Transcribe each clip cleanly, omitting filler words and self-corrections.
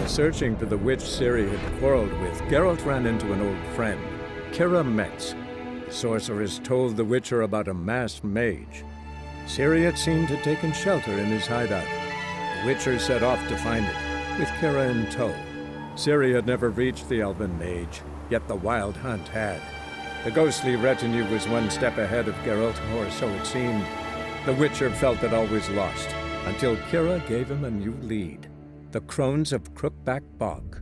Searching for the witch Ciri had quarreled with, Geralt ran into an old friend, Ciri Metz. The sorceress told the Witcher about a masked mage. Ciri had seemed to have taken shelter in his hideout. The Witcher set off to find it, with Ciri in tow. Ciri had never reached the elven mage, yet the wild hunt had. The ghostly retinue was one step ahead of Geralt, or so it seemed. The Witcher felt it all was lost, until Ciri gave him a new lead. The Crones of Crookback Bog.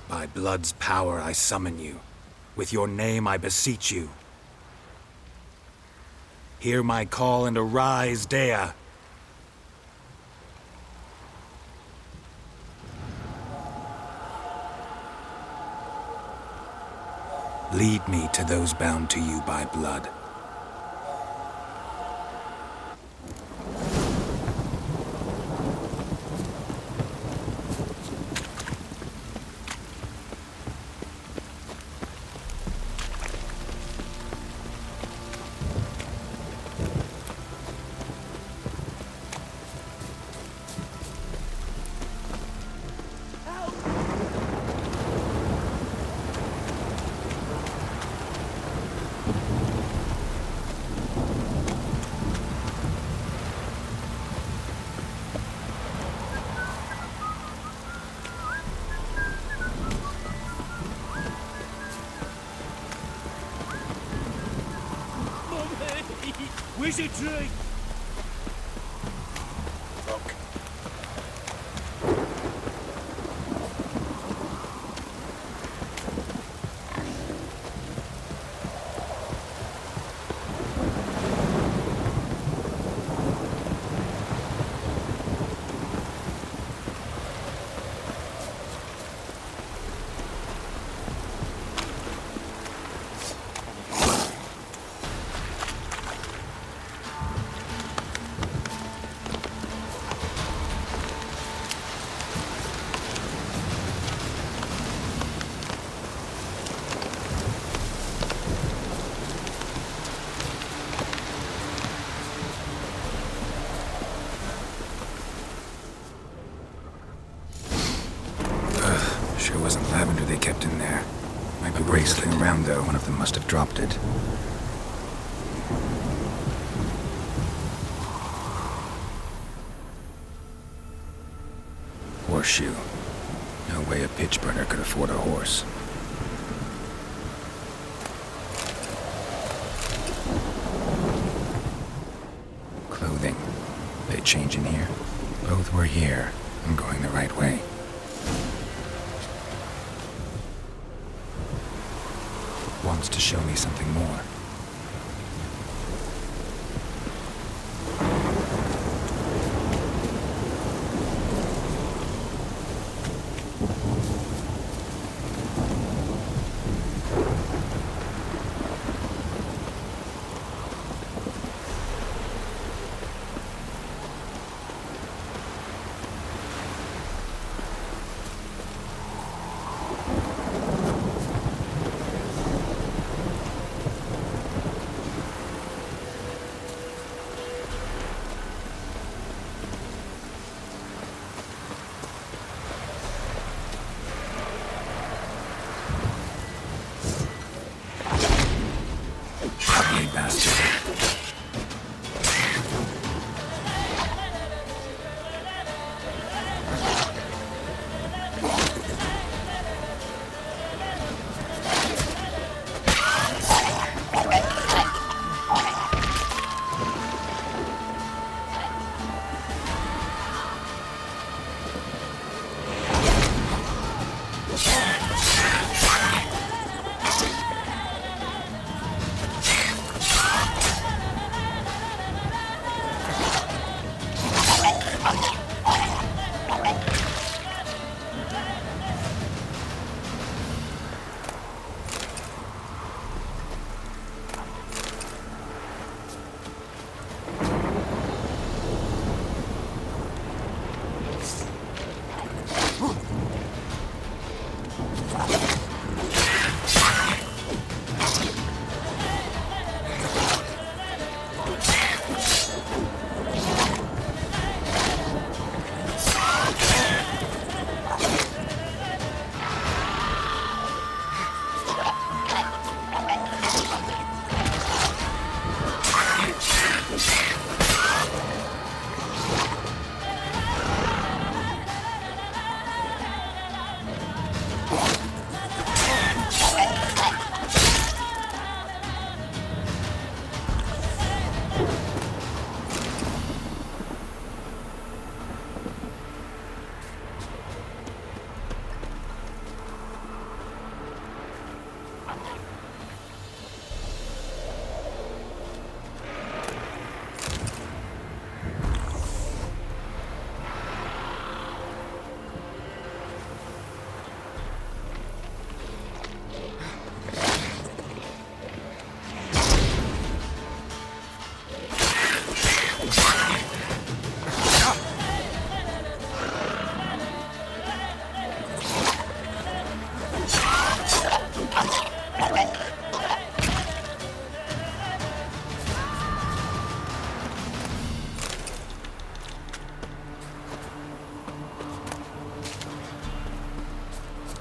By blood's power I summon you. With your name I beseech you. Hear my call and arise, Dea! Lead me to those bound to you by blood. Where's your drink? Sure wasn't lavender they kept in there. Might be bracelet around though. One of them must have dropped it. Horseshoe. No way a pitch burner could afford a horse. Clothing. They change in here? Both were here. I'm going the right way. Wants to show me something more.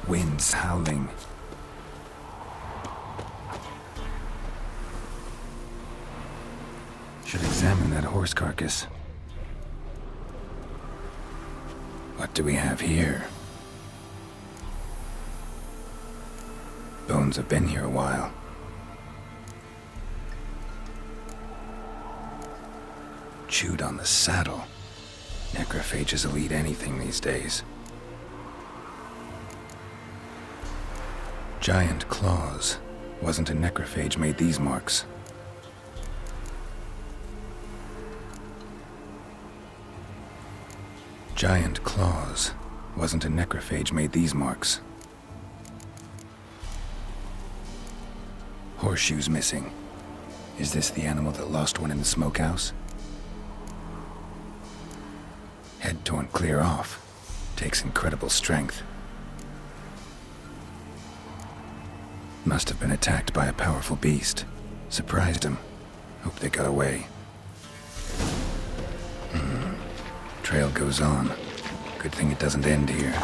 Winds howling. Should examine that horse carcass. What do we have here? Bones have been here a while. Chewed on the saddle. Necrophages will eat anything these days. Giant claws. Wasn't a necrophage made these marks. Giant claws. Wasn't a necrophage made these marks. Horseshoes missing. Is this the animal that lost one in the smokehouse? Head torn clear off. Takes incredible strength. Must have been attacked by a powerful beast. Surprised him. Hope they got away. Trail goes on. Good thing it doesn't end here.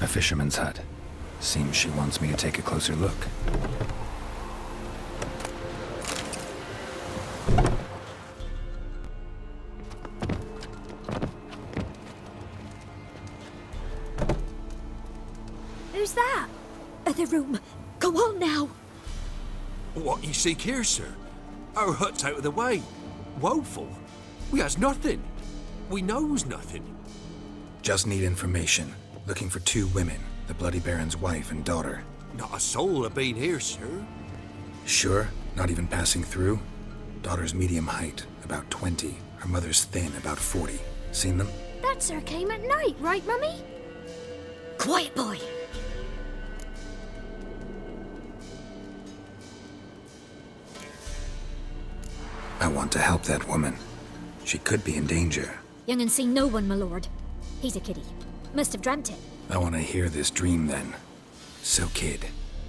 A fisherman's hut. Seems she wants me to take a closer look. Who's that? Other room. Go on now. What you seek here, sir? Our hut's out of the way. Woeful. We has nothing. We knows nothing. Just need information. Looking for 2 women, the Bloody Baron's wife and daughter. Not a soul have been here, sir. Sure? Not even passing through? Daughter's medium height, about 20. Her mother's thin, about 40. Seen them? That sir came at night, right, Mummy? Quiet, boy. I want to help that woman. She could be in danger. Young and seen no one, my lord. He's a kiddie. Must have dreamt it. I want to hear this dream then. So, kid,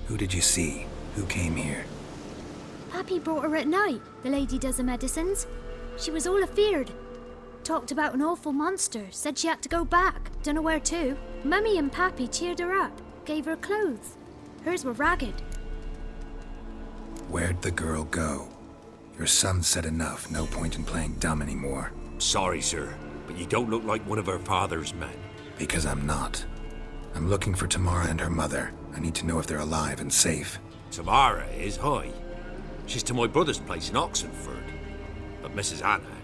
who did you see? Who came here? Pappy brought her at night. The lady does the medicines. She was all afeared. Talked about an awful monster. Said she had to go back. Dunno where to. Mummy and Pappy cheered her up. Gave her clothes. Hers were ragged. Where'd the girl go? Your son said enough. No point in playing dumb anymore. Sorry, sir, but you don't look like one of our father's men. Because I'm not. I'm looking for Tamara and her mother. I need to know if they're alive and safe. Tamara is, hi. She's to my brother's place in Oxenford. But Mrs. Anna,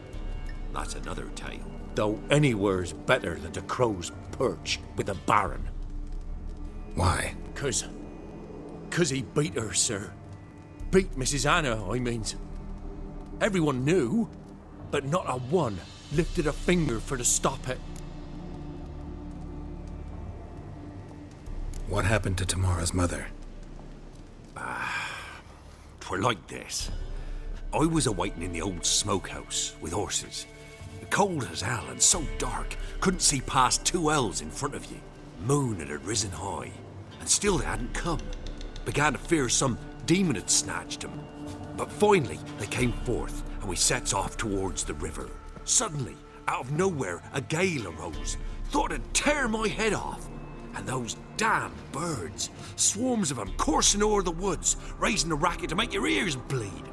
that's another tale. Though anywhere's better than to crow's perch with a baron. Why? 'Cause he beat her, sir. Beat Mrs. Anna, I means. Everyone knew, but not a one lifted a finger for to stop it. What happened to Tamara's mother? 'Twere like this. I was awaiting in the old smokehouse with horses. Cold as hell and so dark, couldn't see past 2 ells in front of you. Moon had risen high, and still they hadn't come. Began to fear some demon had snatched them. But finally, they came forth, and we sets off towards the river. Suddenly, out of nowhere, a gale arose. Thought it'd tear my head off. And those damn birds, swarms of them coursing o'er the woods, raising a racket to make your ears bleed.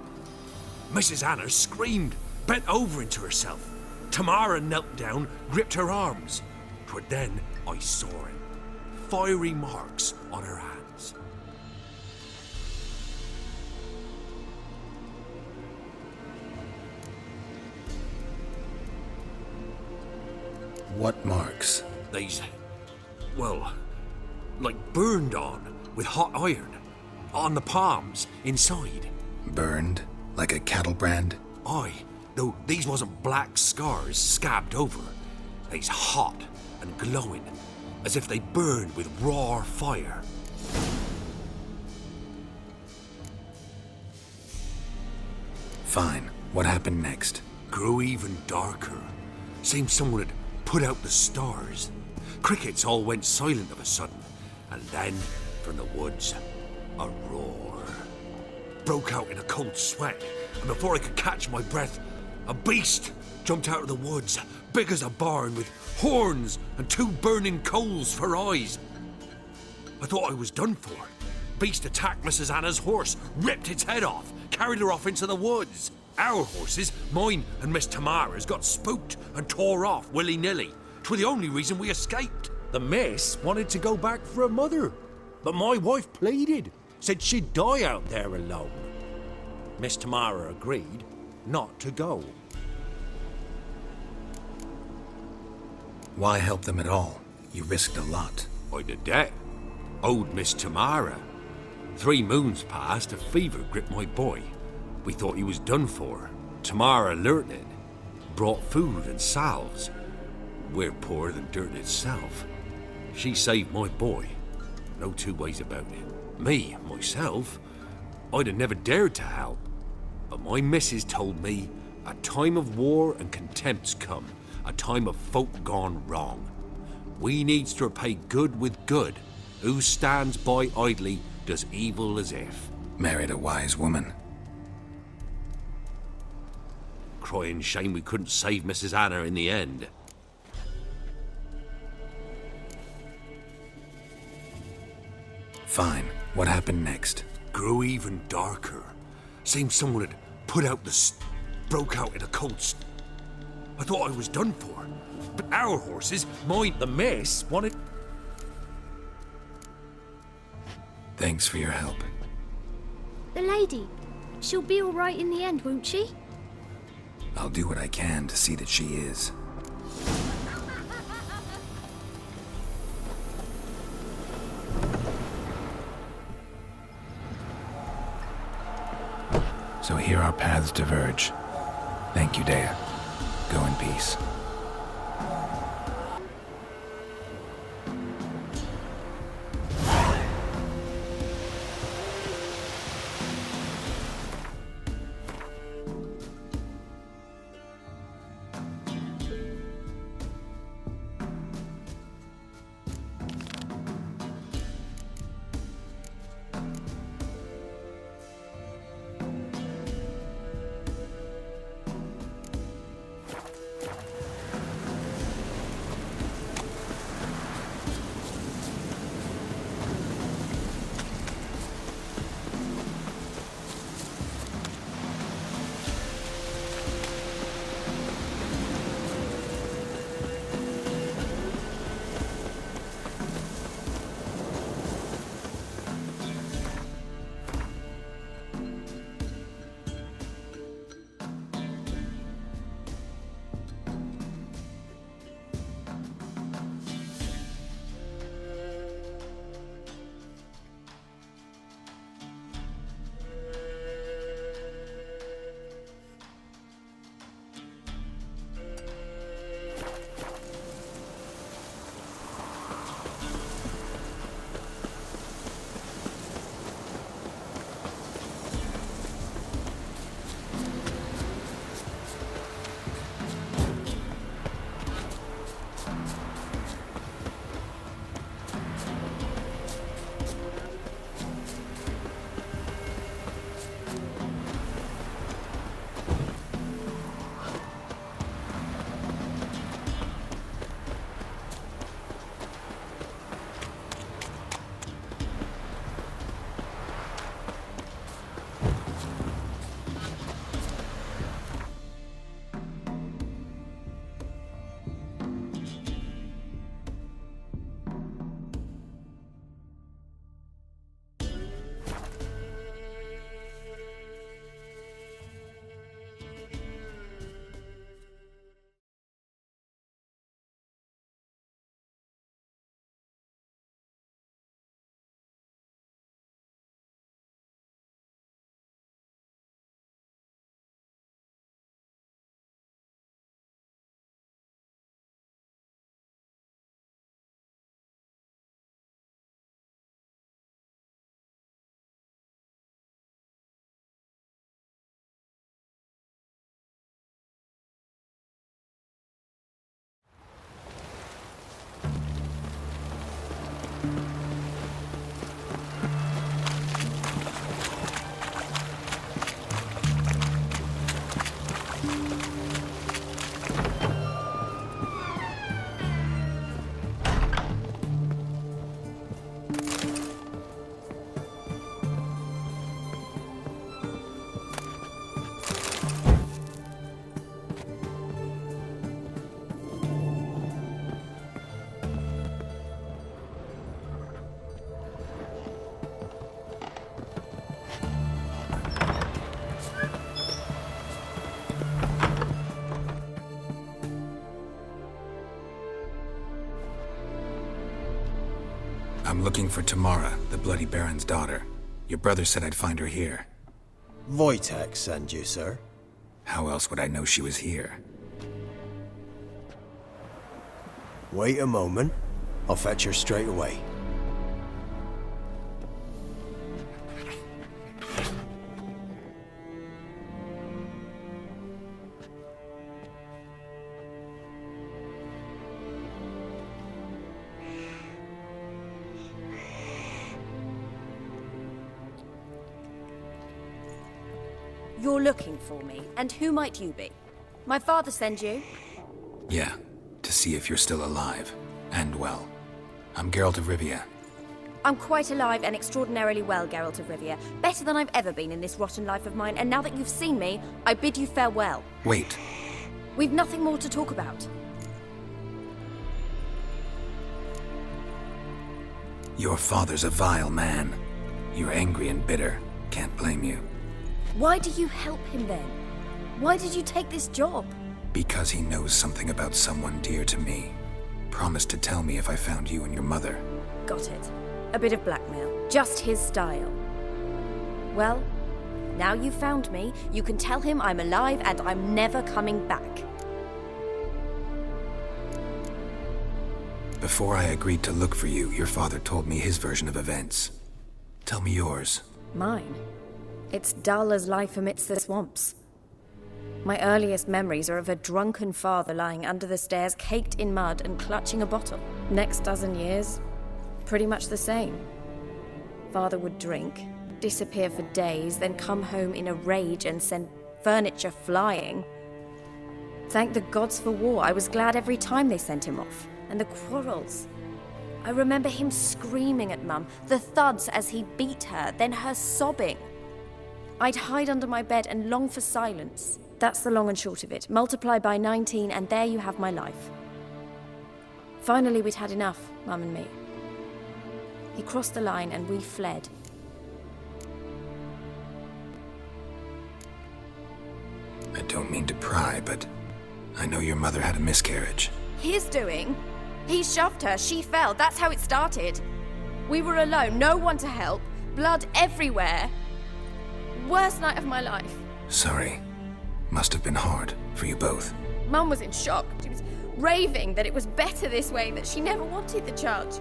Mrs. Anna screamed, bent over into herself. Tamara knelt down, gripped her arms. 'Twere then I saw it. Fiery marks on her hands. What marks? These, well, like burned on with hot iron. On the palms, inside. Burned? Like a cattle brand? Aye, though these wasn't black scars scabbed over. They's hot and glowing, as if they burned with raw fire. Fine. What happened next? Grew even darker. Seemed someone had put out the stars. Crickets all went silent of a sudden, and then, from the woods, a roar. Broke out in a cold sweat, and before I could catch my breath, a beast jumped out of the woods, big as a barn, with horns and 2 burning coals for eyes. I thought I was done for. Beast attacked Mrs. Anna's horse, ripped its head off, carried her off into the woods. Our horses, mine and Miss Tamara's, got spooked and tore off willy-nilly. 'Twere the only reason we escaped. The miss wanted to go back for her mother, but my wife pleaded, said she'd die out there alone. Miss Tamara agreed not to go. Why help them at all? You risked a lot. I'd a debt. Owed Miss Tamara. 3 moons passed, a fever gripped my boy. We thought he was done for. Tamara learnt it. Brought food and salves. We're poorer than dirt itself. She saved my boy. No 2 ways about it. Me, myself, I'd have never dared to help. But my missus told me a time of war and contempt's come. A time of folk gone wrong. We needs to repay good with good. Who stands by idly does evil as if. Married a wise woman. Crying shame we couldn't save Mrs. Anna in the end. Fine. What happened next? Grew even darker. Seemed someone had put out broke out in a cold I thought I was done for. But our horses, mine the mess, wanted... Thanks for your help. The lady. She'll be all right in the end, won't she? I'll do what I can to see that she is. So here our paths diverge. Thank you, Dea. Go in peace. I'm looking for Tamara, the Bloody Baron's daughter. Your brother said I'd find her here. Wojtek send you, sir. How else would I know she was here? Wait a moment. I'll fetch her straight away. You're looking for me, and who might you be? My father send you? Yeah, to see if you're still alive, and well. I'm Geralt of Rivia. I'm quite alive and extraordinarily well, Geralt of Rivia. Better than I've ever been in this rotten life of mine, and now that you've seen me, I bid you farewell. Wait. We've nothing more to talk about. Your father's a vile man. You're angry and bitter. Can't blame you. Why do you help him then? Why did you take this job? Because he knows something about someone dear to me. Promised to tell me if I found you and your mother. Got it. A bit of blackmail. Just his style. Well, now you've found me, you can tell him I'm alive and I'm never coming back. Before I agreed to look for you, your father told me his version of events. Tell me yours. Mine? It's dull as life amidst the swamps. My earliest memories are of a drunken father lying under the stairs, caked in mud and clutching a bottle. Next dozen years, pretty much the same. Father would drink, disappear for days, then come home in a rage and send furniture flying. Thank the gods for war. I was glad every time they sent him off. And the quarrels. I remember him screaming at Mum, the thuds as he beat her, then her sobbing. I'd hide under my bed and long for silence. That's the long and short of it. Multiply by 19 and there you have my life. Finally, we'd had enough, Mum and me. He crossed the line and we fled. I don't mean to pry, but I know your mother had a miscarriage. His doing? He shoved her, she fell, that's how it started. We were alone, no one to help, blood everywhere. Worst night of my life. Sorry. Must have been hard for you both. Mum was in shock. She was raving that it was better this way, that she never wanted the child.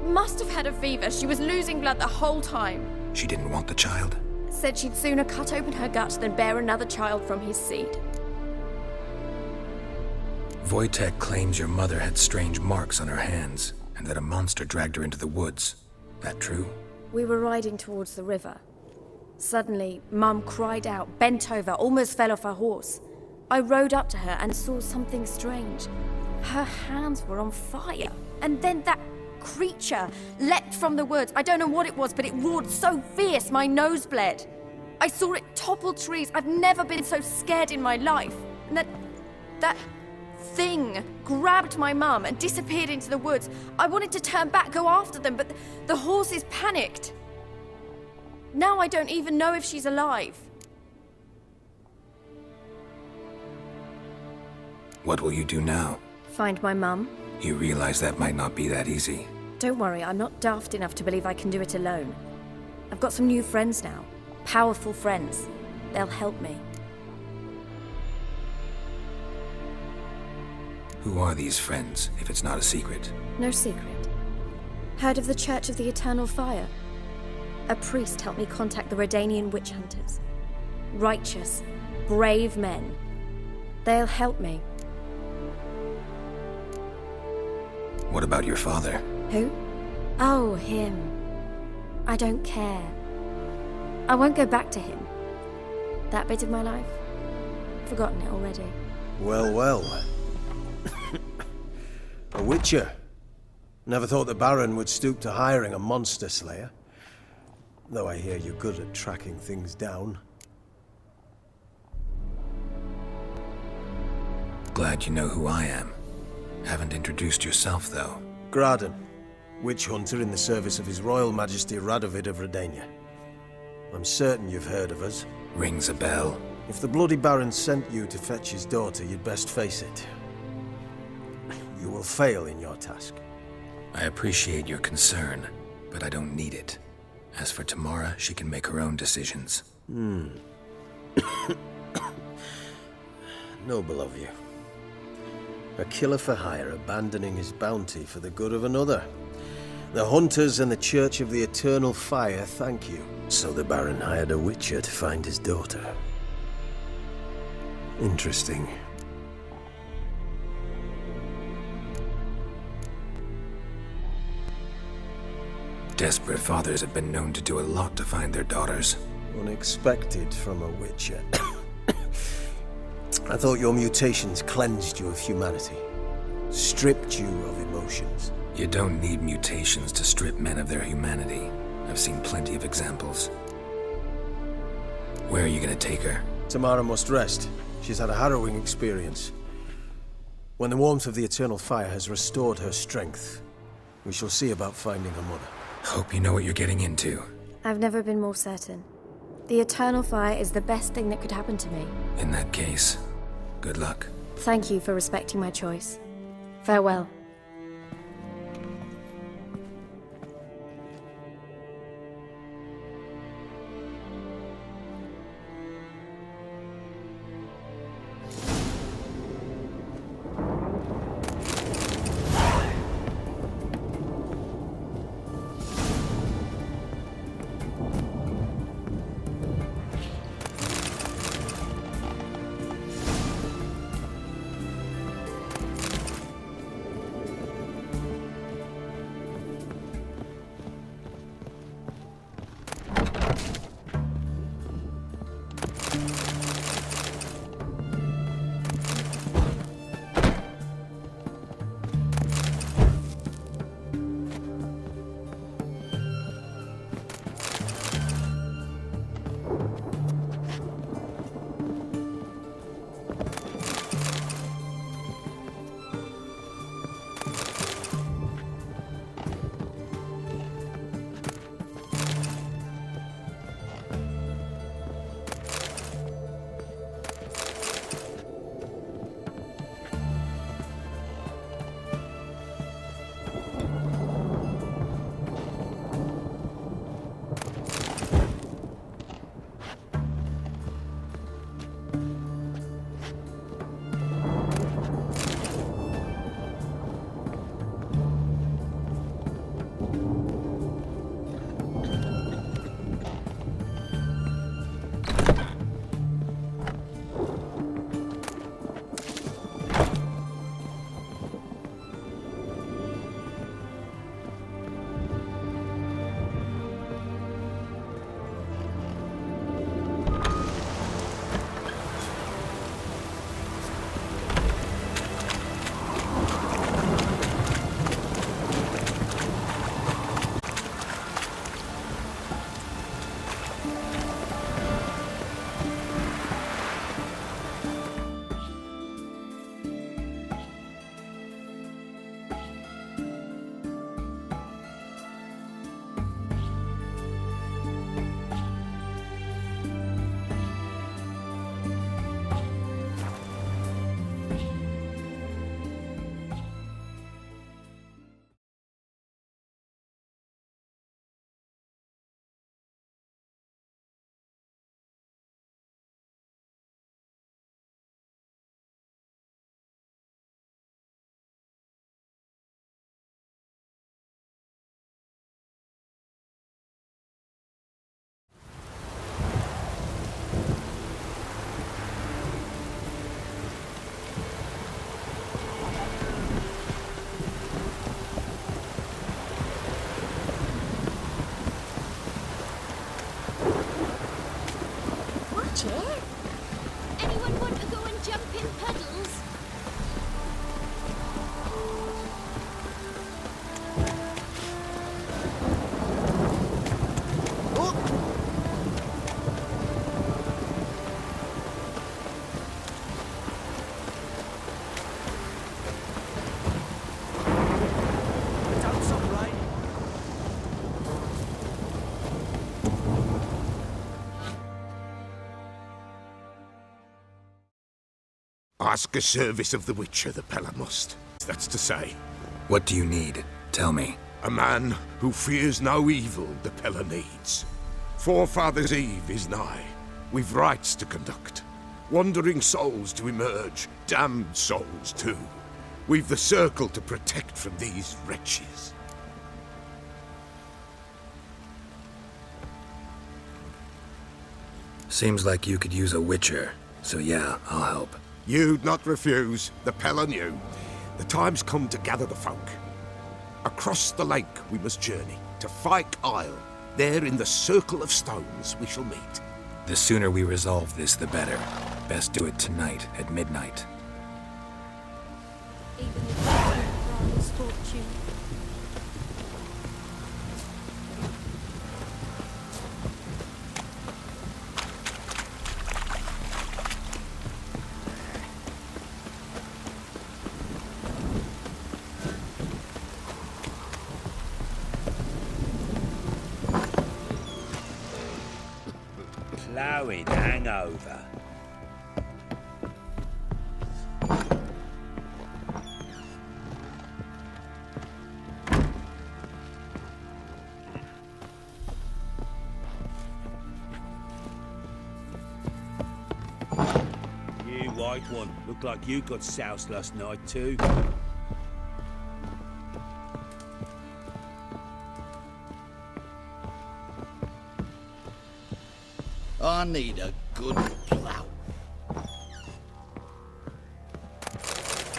Must have had a fever, she was losing blood the whole time. She didn't want the child? Said she'd sooner cut open her gut than bear another child from his seed. Wojtek claims your mother had strange marks on her hands, and that a monster dragged her into the woods. That true? We were riding towards the river. Suddenly, Mum cried out, bent over, almost fell off her horse. I rode up to her and saw something strange. Her hands were on fire. And then that creature leapt from the woods. I don't know what it was, but it roared so fierce my nose bled. I saw it topple trees. I've never been so scared in my life. And that thing grabbed my mum and disappeared into the woods. I wanted to turn back, go after them, but the horses panicked. Now I don't even know if she's alive. What will you do now? Find my mum. You realize that might not be that easy. Don't worry, I'm not daft enough to believe I can do it alone. I've got some new friends now. Powerful friends. They'll help me. Who are these friends, if it's not a secret? No secret. Heard of the Church of the Eternal Fire? A priest helped me contact the Redanian witch hunters. Righteous, brave men. They'll help me. What about your father? Who? Oh, him. I don't care. I won't go back to him. That bit of my life? Forgotten it already. Well, well. A witcher. Never thought the Baron would stoop to hiring a monster slayer. Though I hear you're good at tracking things down. Glad you know who I am. Haven't introduced yourself, though. Graden, witch hunter in the service of His Royal Majesty Radovid of Redania. I'm certain you've heard of us. Rings a bell. If the Bloody Baron sent you to fetch his daughter, you'd best face it. You will fail in your task. I appreciate your concern, but I don't need it. As for Tamara, she can make her own decisions. Noble of you. A killer for hire abandoning his bounty for the good of another. The hunters and the Church of the Eternal Fire thank you. So the Baron hired a witcher to find his daughter. Interesting. Desperate fathers have been known to do a lot to find their daughters. Unexpected from a witcher. I thought your mutations cleansed you of humanity, stripped you of emotions. You don't need mutations to strip men of their humanity. I've seen plenty of examples. Where are you gonna take her? Tamara must rest. She's had a harrowing experience. When the warmth of the eternal fire has restored her strength, we shall see about finding her mother. Hope you know what you're getting into. I've never been more certain. The eternal fire is the best thing that could happen to me. In that case, good luck. Thank you for respecting my choice. Farewell. Anyone want to go and jump in puddles? Ask a service of the Witcher, the Pella must. That's to say, What do you need? Tell me. a man who fears no evil the Pella needs. Forefathers' Eve is nigh. We've rites to conduct. Wandering souls to emerge, damned souls too. We've the circle to protect from these wretches. Seems like you could use a witcher, so yeah, I'll help. You'd not refuse, the Pella knew. The time's come to gather the folk. Across the lake we must journey, to Fyke Isle. There in the circle of stones we shall meet. The sooner we resolve this, the better. Best do it tonight, at midnight. Even if it's misfortune, Blowing hangover. You white one, look like you got soused last night too. I need a good plough.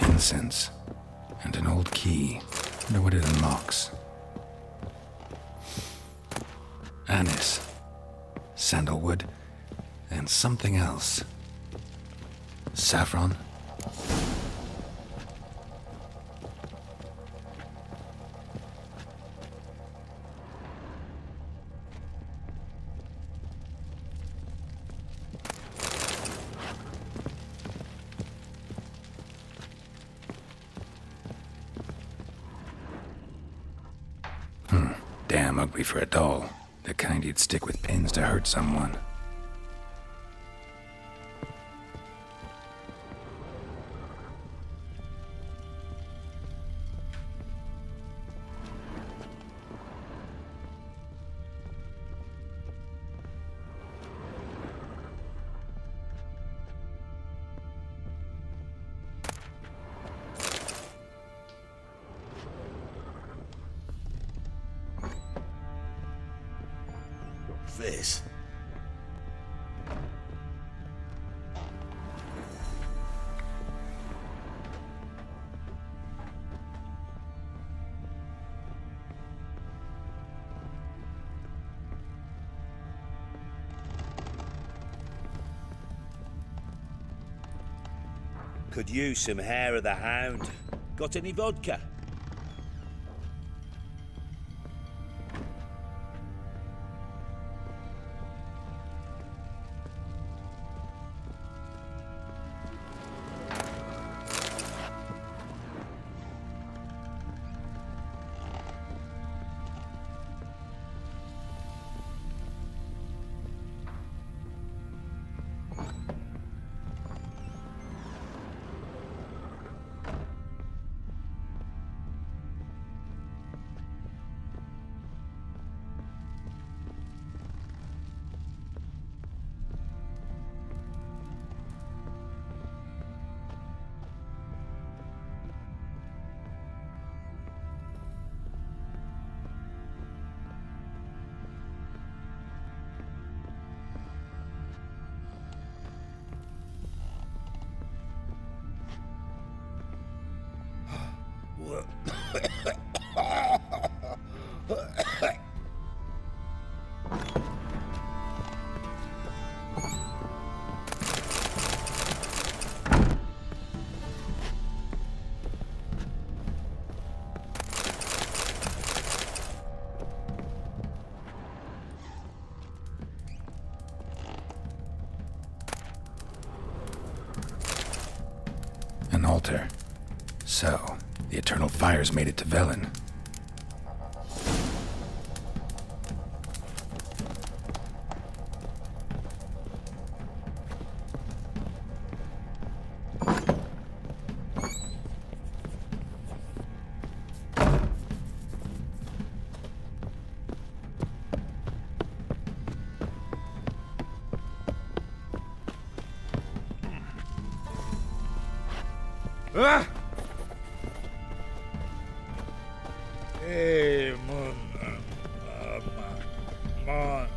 Incense. And an old key. Wonder what it unlocks. Anise. Sandalwood. And something else. Saffron. Damn ugly for a doll. The kind you'd stick with pins to hurt someone. This. Could use some hair of the hound. Got any vodka? An altar. So, the eternal fires made it to Velen. Ah! Hey, man. Man.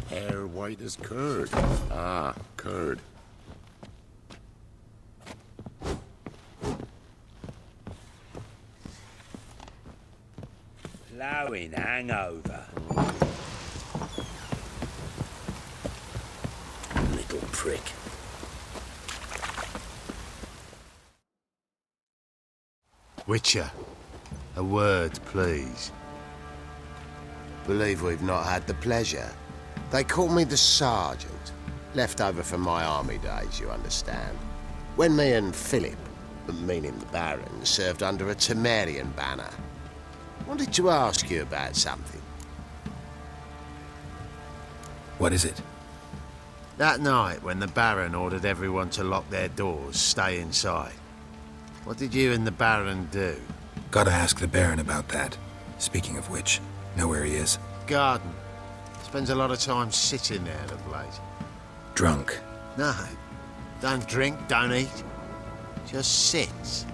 Hair white as curd. Ah, curd. Blowing hangover. Little prick. Witcher, a word, please. Believe we've not had the pleasure. They call me the Sergeant. Left over from my army days, you understand. When me and Philip, meaning the Baron, served under a Temerian banner. Wanted to ask you about something. What is it? That night when the Baron ordered everyone to lock their doors, stay inside. What did you and the Baron do? Gotta ask the Baron about that. Speaking of which, know where he is? Garden. Spends a lot of time sitting there of late. Drunk. No. Don't drink, don't eat. Just sits.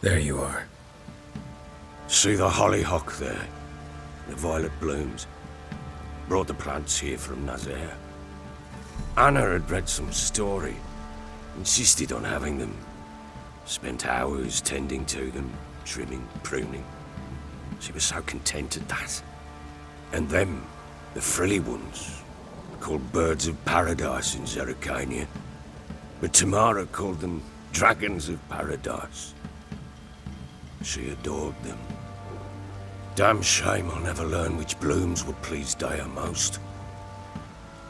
There you are. See the hollyhock there? The violet blooms. Brought the plants here from Nazaire. Anna had read some story. Insisted on having them. Spent hours tending to them, trimming, pruning. She was so content at that. And them, the frilly ones, called birds of paradise in Zerrikania. But Tamara called them dragons of paradise. She adored them. Damn shame I'll never learn which blooms would please Daya most.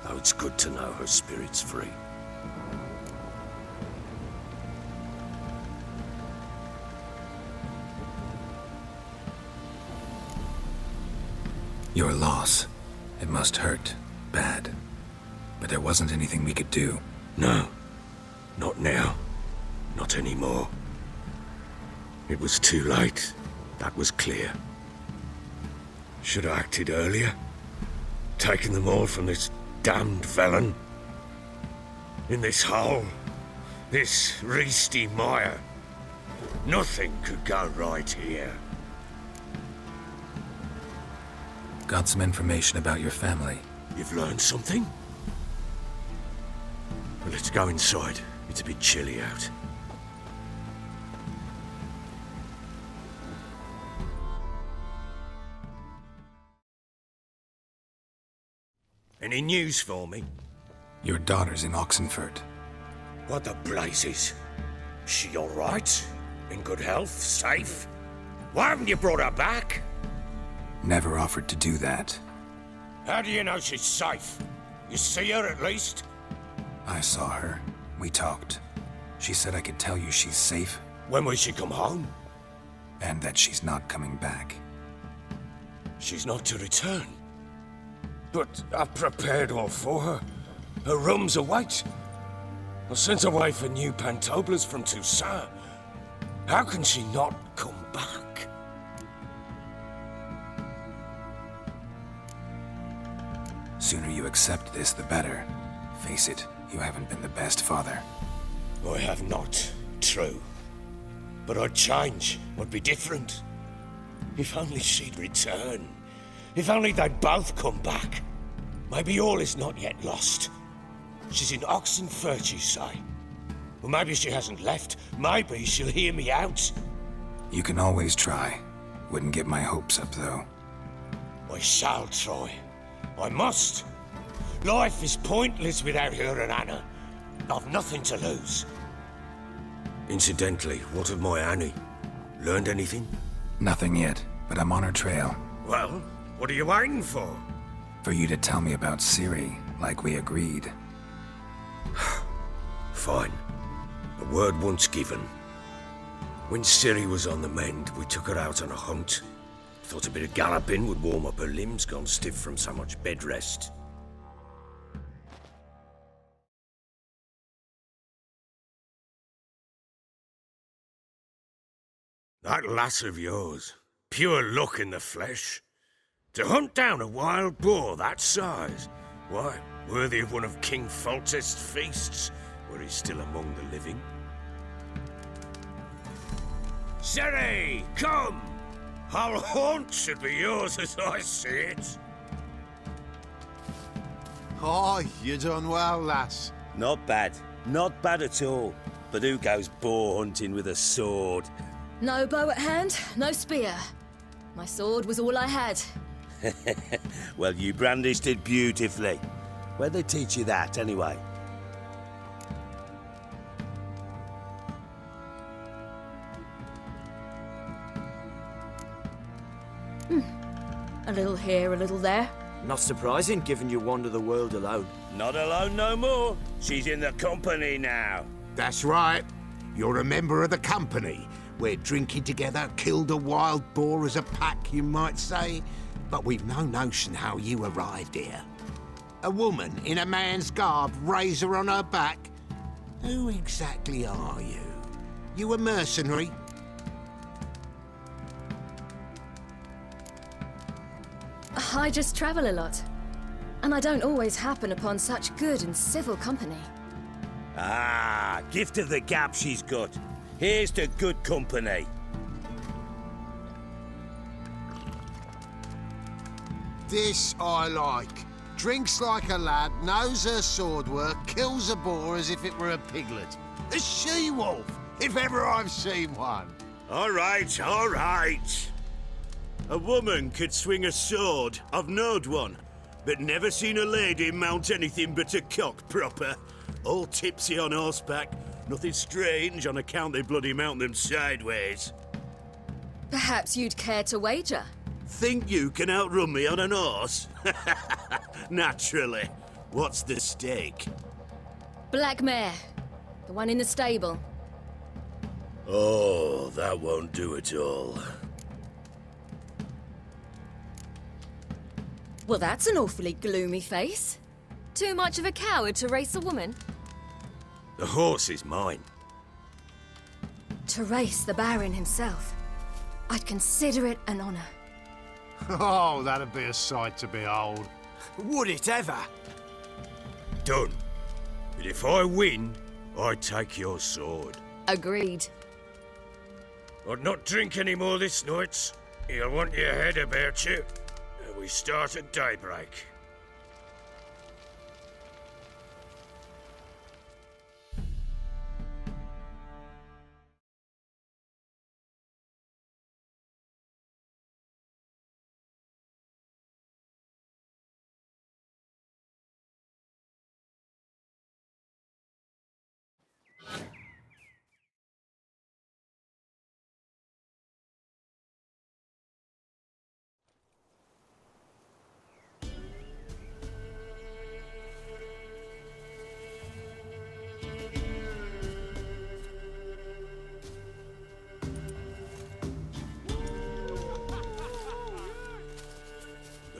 Though it's good to know her spirit's free. Your loss. It must hurt. Bad. But there wasn't anything we could do. No. Not now. Not anymore. It was too late. That was clear. Should have acted earlier. Taken them all from this damned felon. In this hole. This reesty mire. Nothing could go right here. Got some information about your family. You've learned something? Well, let's go inside. It's a bit chilly out. Any news for me? Your daughter's in Oxenfurt. What the blazes? She all right? In good health? Safe? Why haven't you brought her back? Never offered to do that. How do you know she's safe? You see her at least? I saw her. We talked. She said I could tell you she's safe. When will she come home? And that she's not coming back. She's not to return. But I've prepared all for her. Her rooms await. I sent away for new pantoblas from Toussaint. How can she not come back? Sooner you accept this, the better. Face it, you haven't been the best father. I have not, true. But I'd change, I'd be different. If only she'd return. If only they'd both come back. Maybe all is not yet lost. She's in Oxenfurt, you say? Well, maybe she hasn't left. Maybe she'll hear me out. You can always try. Wouldn't get my hopes up, though. I shall try. I must. Life is pointless without her and Anna. I've nothing to lose. Incidentally, what of my Annie? Learned anything? Nothing yet, but I'm on her trail. Well, what are you waiting for? For you to tell me about Ciri, like we agreed. Fine. A word once given. When Ciri was on the mend, we took her out on a hunt. Thought a bit of galloping would warm up her limbs, gone stiff from so much bed rest. That lass of yours, pure luck in the flesh. To hunt down a wild boar that size, why, worthy of one of King Foltest's feasts, where he's still among the living. Ciri, come! Our haunt should be yours as I see it. Oh, you done well, lass. Not bad. Not bad at all. But who goes boar hunting with a sword? No bow at hand, no spear. My sword was all I had. Well, you brandished it beautifully. Where'd they teach you that, anyway? A little here, a little there. Not surprising, given you wander the world alone. Not alone no more. She's in the company now. That's right. You're a member of the company. We're drinking together, killed a wild boar as a pack, you might say. But we've no notion how you arrived here. A woman in a man's garb, razor on her back. Who exactly are you? You a mercenary? I just travel a lot. And I don't always happen upon such good and civil company. Ah, gift of the gab she's got. Here's to good company. This I like. Drinks like a lad, knows her sword work, kills a boar as if it were a piglet. A she-wolf, if ever I've seen one. All right, all right. A woman could swing a sword. I've knowed one. But never seen a lady mount anything but a cock proper. All tipsy on horseback. Nothing strange on account they bloody mount them sideways. Perhaps you'd care to wager? Think you can outrun me on an horse? Naturally. What's the stake? Black mare. The one in the stable. Oh, that won't do at all. Well, that's an awfully gloomy face. Too much of a coward to race a woman? The horse is mine. To race the Baron himself. I'd consider it an honor. Oh, that'd be a sight to behold. Would it ever? Done. But if I win, I take your sword. Agreed. I'd not drink any more this night. You'll want your head about you. We start at daybreak.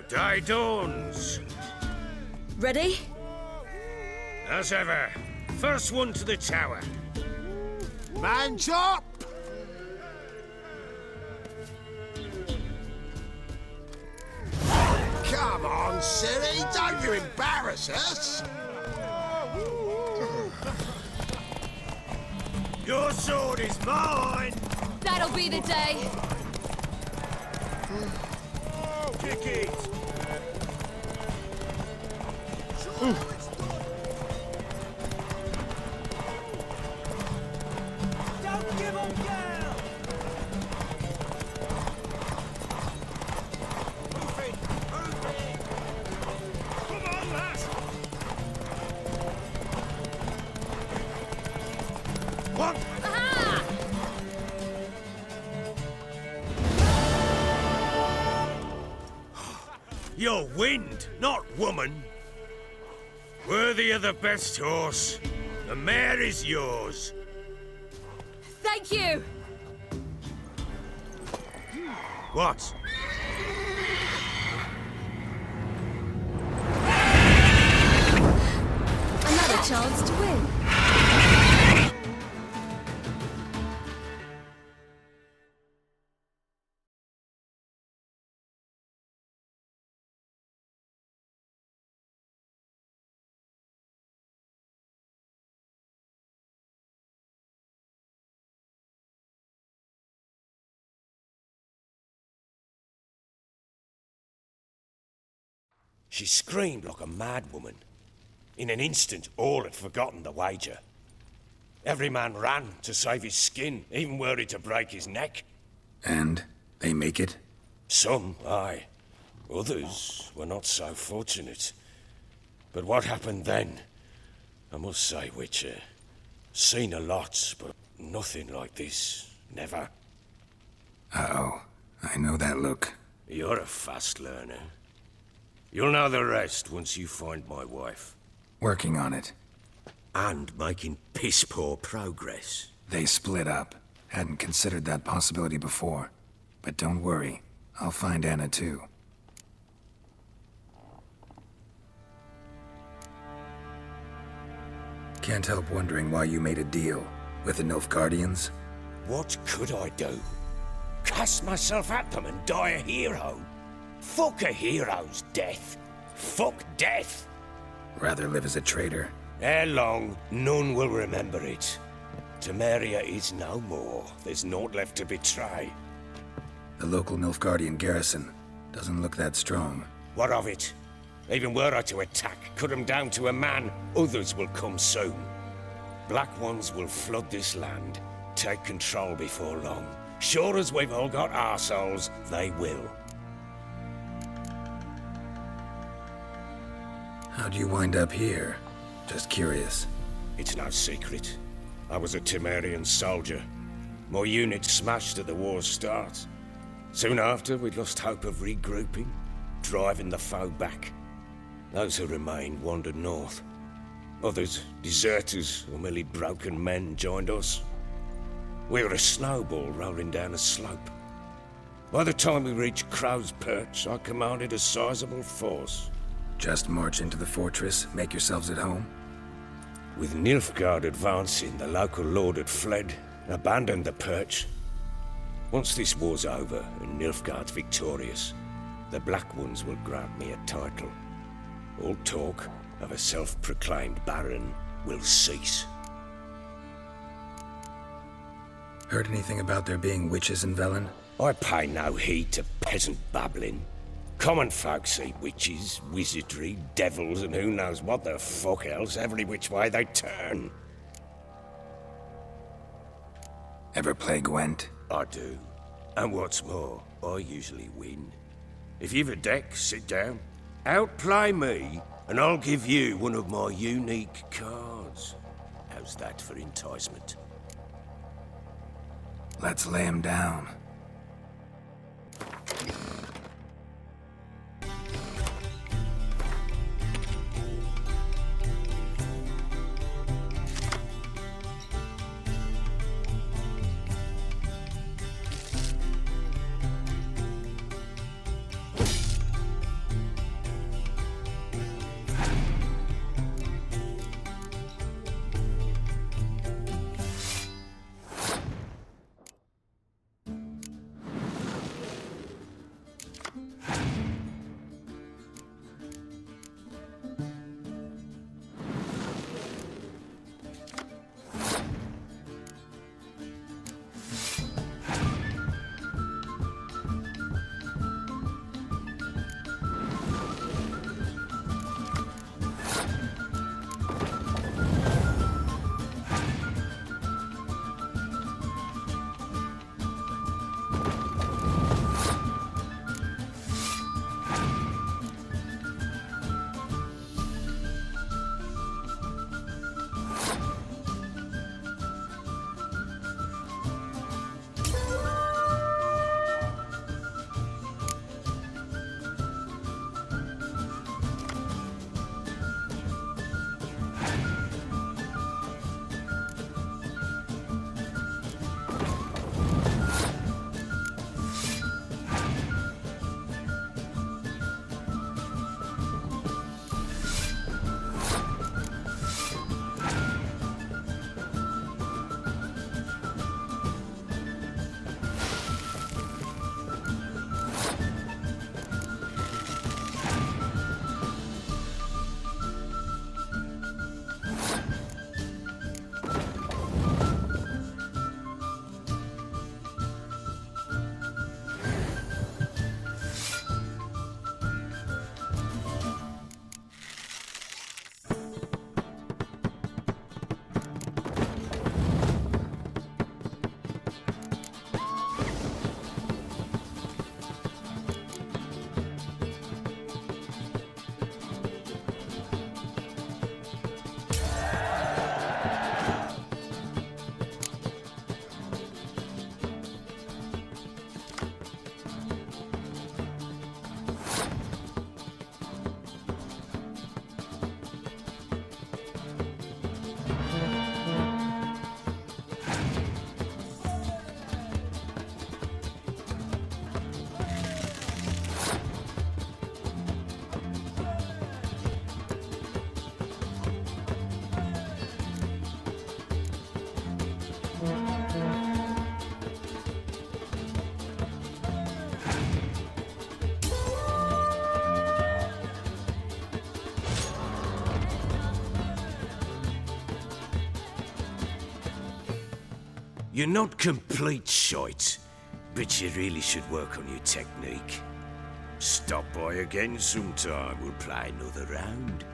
The day dawns. Ready? As ever, first one to the tower. Man chop! Come on, Ciri, don't you embarrass us! Your sword is mine! That'll be the day. Kick it! Don't give up now! Move it! Move it! Come on, lass! What? You're wind, not woman. Worthy of the best horse. The mare is yours. Thank you! What? Another chance to win. She screamed like a mad woman. In an instant, all had forgotten the wager. Every man ran to save his skin, even worried to break his neck. And they make it? Some, aye. Others were not so fortunate. But what happened then? I must say, Witcher, seen a lot, but nothing like this. Never. Uh-oh. I know that look. You're a fast learner. You'll know the rest once you find my wife. Working on it. And making piss-poor progress. They split up. Hadn't considered that possibility before. But don't worry. I'll find Anna too. Can't help wondering why you made a deal with the Nilfgaardians. What could I do? Cast myself at them and die a hero? Fuck a hero's death. Fuck death. Rather live as a traitor. Ere long, none will remember it. Temeria is no more. There's naught left to betray. The local Nilfgaardian garrison doesn't look that strong. What of it? Even were I to attack, cut them down to a man, others will come soon. Black Ones will flood this land, take control before long. Sure as we've all got arseholes, they will. How'd you wind up here? Just curious. It's no secret. I was a Temerian soldier. My unit smashed at the war's start. Soon after, we'd lost hope of regrouping, driving the foe back. Those who remained wandered north. Others, deserters or merely broken men, joined us. We were a snowball rolling down a slope. By the time we reached Crow's Perch, I commanded a sizable force. Just march into the fortress, make yourselves at home? With Nilfgaard advancing, the local lord had fled, abandoned the perch. Once this war's over and Nilfgaard's victorious, the Black Ones will grant me a title. All talk of a self-proclaimed baron will cease. Heard anything about there being witches in Velen? I pay no heed to peasant babbling. Common folk see witches, wizardry, devils, and who knows what the fuck else every which way they turn. Ever play Gwent? I do. And what's more, I usually win. If you've a deck, sit down. Outplay me, and I'll give you one of my unique cards. How's that for enticement? Let's lay him down. You're not complete shite, but you really should work on your technique. Stop by again sometime, we'll play another round.